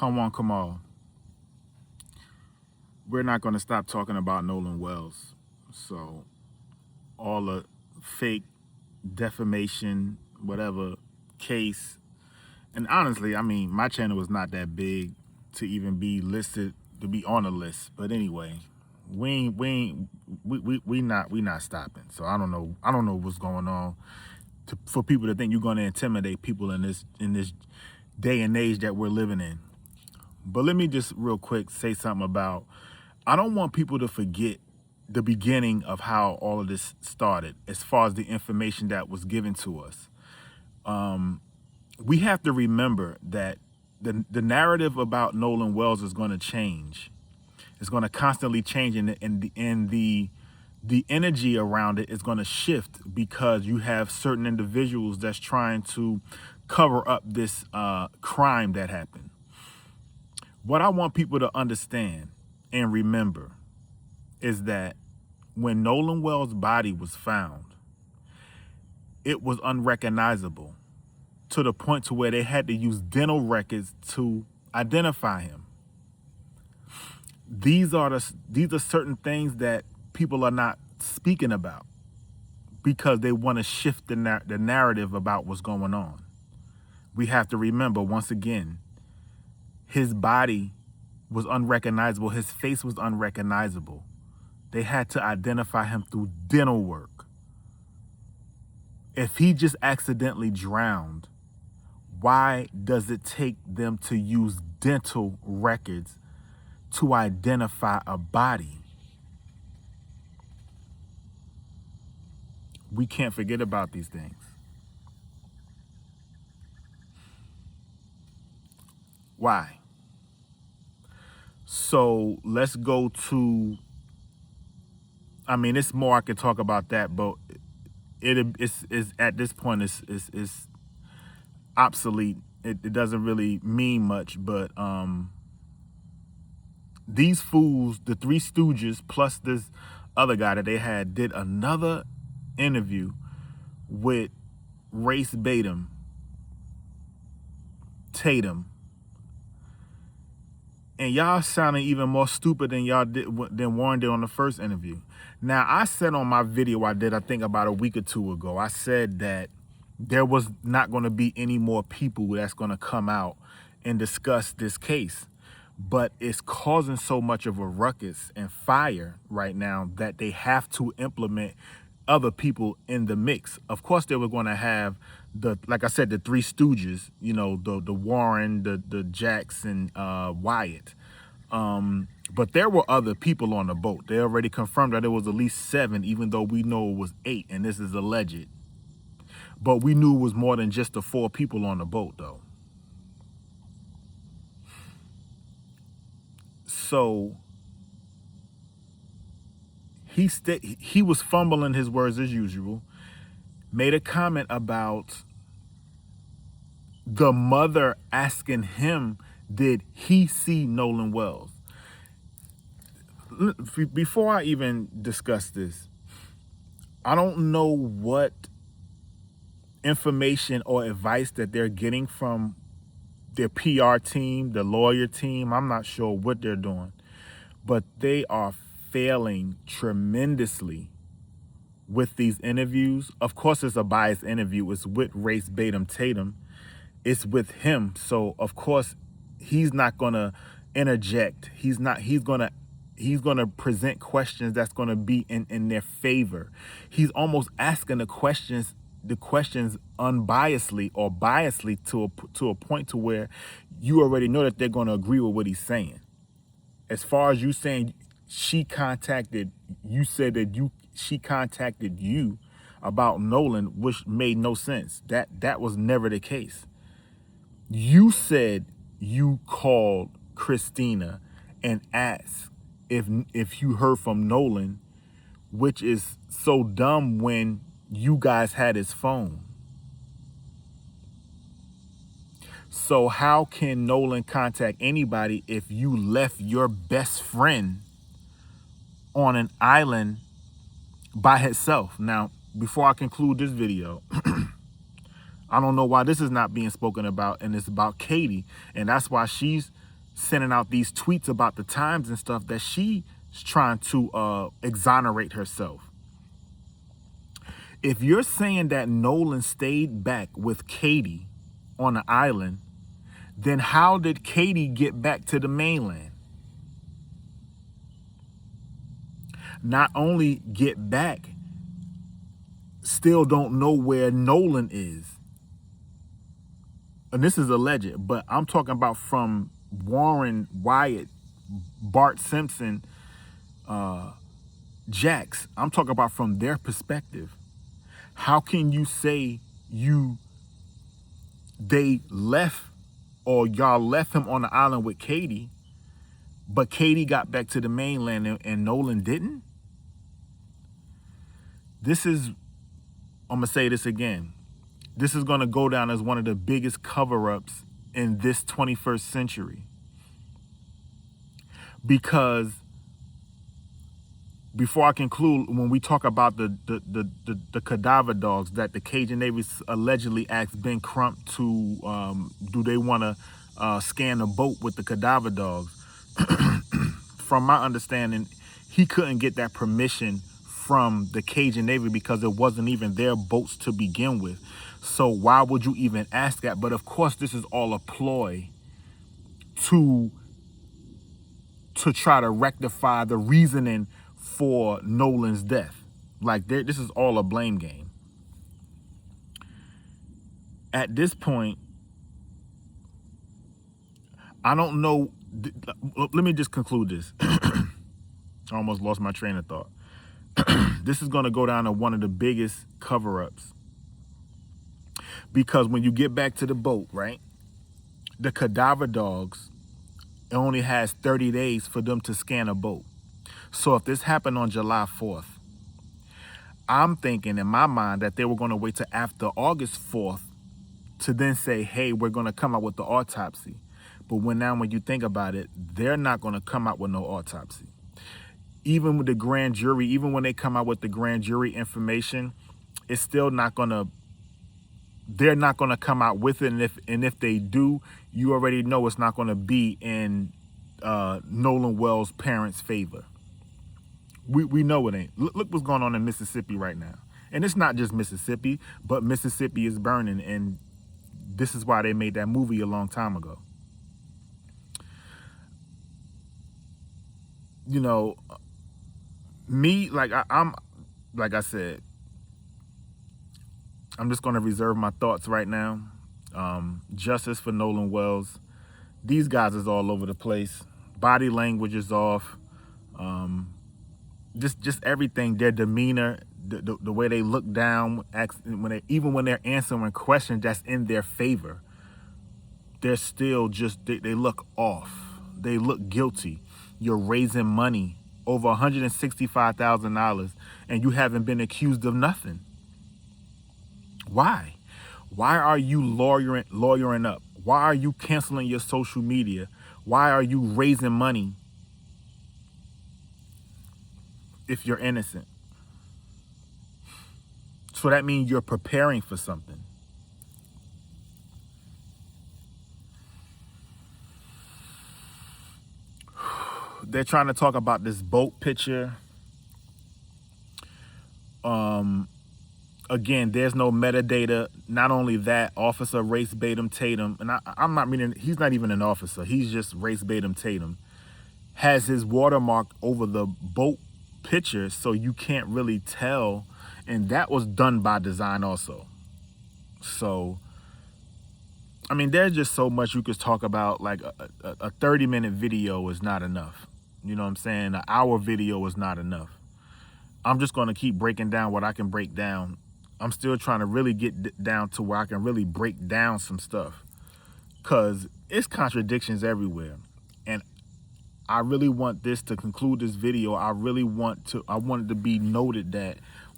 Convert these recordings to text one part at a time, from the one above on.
Come on, come on. We're not going to stop talking about Nolan Wells. So all the fake defamation, whatever case. And honestly, I mean, my channel was not that big to even be listed, to be on the list. But anyway, we not stopping. So I don't know what's going on for people to think you're going to intimidate people in this day and age that we're living in. But let me just real quick say something about, I don't want people to forget the beginning of how all of this started as far as the information that was given to us. We have to remember that the narrative about Nolan Wells is going to change. It's going to constantly change, and the energy around it is going to shift because you have certain individuals that's trying to cover up this crime that happened. What I want people to understand and remember is that when Nolan Wells' body was found, it was unrecognizable to the point to where they had to use dental records to identify him. These are certain things that people are not speaking about because they want to shift the narrative about what's going on. We have to remember, once again, his body was unrecognizable. His face was unrecognizable. They had to identify him through dental work. If he just accidentally drowned, why does it take them to use dental records to identify a body? We can't forget about these things. Why? So let's go to, I mean, it's more I could talk about that, but it's at this point it's obsolete. It doesn't really mean much, but these fools, the three Stooges plus this other guy that they had, did another interview with Race Tatum, and y'all sounding even more stupid than Warren did on the first interview. Now, I said on my video I did, I think about a week or two ago, I said that there was not going to be any more people that's going to come out and discuss this case. But it's causing so much of a ruckus and fire right now that they have to implement other people in the mix. Of course, they were going to have like I said, the three Stooges, you know, the Warren, the Jackson, Wyatt. But there were other people on the boat. They already confirmed that it was at least 7, even though we know it was 8, and this is alleged. But we knew it was more than just the 4 people on the boat, though. So he was fumbling his words as usual, made a comment about the mother asking him, did he see Nolan Wells? Before I even discuss this, I don't know what information or advice that they're getting from their PR team, the lawyer team. I'm not sure what they're doing, but they are failing tremendously with these interviews. Of course, it's a biased interview. It's with Race Tatum. It's with him. So of course he's not going to interject. He's going to present questions that's going to be in their favor. He's almost asking the questions unbiasedly or biasedly to a point to where you already know that they're going to agree with what he's saying. As far as you saying she contacted you about Nolan, which made no sense. That was never the case. You said you called Christina and asked if you heard from Nolan, which is so dumb when you guys had his phone. So how can Nolan contact anybody if you left your best friend on an island by herself? Now, before I conclude this video, I don't know why this is not being spoken about, and it's about Katie, and that's why she's sending out these tweets about the times and stuff that she's trying to exonerate herself. If you're saying that Nolan stayed back with Katie on the island, then how did Katie get back to the mainland? Not only get back, still don't know where Nolan is. And this is alleged, but I'm talking about from Warren, Wyatt, Bart Simpson, Jax. I'm talking about from their perspective. How can you say they left, or y'all left him on the island with Katie, but Katie got back to the mainland and Nolan didn't? This is, I'm gonna say this again. This is gonna go down as one of the biggest cover-ups in this 21st century. Because before I conclude, when we talk about the cadaver dogs that the Cajun Navy allegedly asked Ben Crump to, do they want to scan a boat with the cadaver dogs? From my understanding, he couldn't get that permission from the Cajun Navy because it wasn't even their boats to begin with. So why would you even ask that? But of course, this is all a ploy to try to rectify the reasoning for Nolan's death. Like, this is all a blame game. At this point, I don't know. Let me just conclude this. I almost lost my train of thought. This is going to go down to one of the biggest cover-ups. Because when you get back to the boat, right, the cadaver dogs, it only has 30 days for them to scan a boat. So if this happened on July 4th, I'm thinking in my mind that they were going to wait till after August 4th to then say, hey, we're going to come out with the autopsy. But when you think about it, they're not going to come out with no autopsy. Even with the grand jury, even when they come out with the grand jury information, it's still not going to, they're not going to come out with it. And if they do, you already know it's not going to be in Nolan Wells' parents' favor. We know it ain't. Look what's going on in Mississippi right now. And it's not just Mississippi, but Mississippi is burning. And this is why they made that movie a long time ago. You know, me, like I said, I'm just going to reserve my thoughts right now. Justice for Nolan Wells. These guys is all over the place. Body language is off. Just everything, their demeanor, the way they look down, even when they're answering questions that's in their favor, they're still just, they look off. They look guilty. You're raising money, over $165,000, and you haven't been accused of nothing. Why? Why are you lawyering up? Why are you canceling your social media? Why are you raising money if you're innocent? So that means you're preparing for something. They're trying to talk about this boat picture. Again, there's no metadata. Not only that, Officer Race Batum Tatum, and I'm not meaning, he's not even an officer. He's just Race Batum Tatum, has his watermark over the boat picture, so you can't really tell. And that was done by design also. So, I mean, there's just so much you could talk about. Like a 30-minute video is not enough. You know what I'm saying? An hour video is not enough. I'm just going to keep breaking down what I can break down. I'm still trying to really get down to where I can really break down some stuff, because it's contradictions everywhere. And I really want this to conclude this video. I want it to be noted that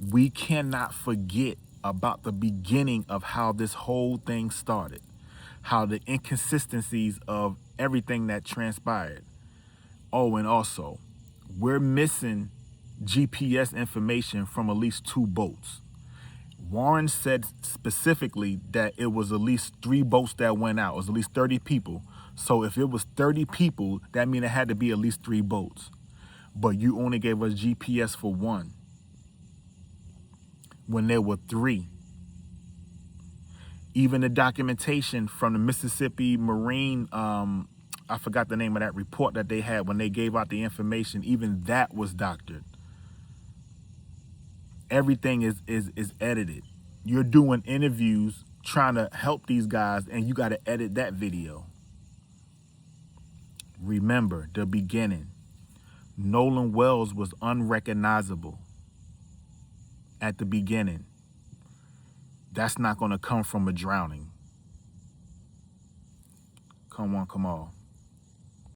we cannot forget about the beginning of how this whole thing started, how the inconsistencies of everything that transpired. Oh, and also, we're missing GPS information from at least 2 boats. Warren said specifically that it was at least 3 boats that went out. It was at least 30 people. So if it was 30 people, that means it had to be at least 3 boats. But you only gave us GPS for 1 when there were 3. Even the documentation from the Mississippi Marine, I forgot the name of that report that they had when they gave out the information, even that was doctored. Everything is edited. You're doing interviews trying to help these guys, and you got to edit that video. Remember the beginning. Nolan Wells was unrecognizable at the beginning. That's not going to come from a drowning. Come on, come on.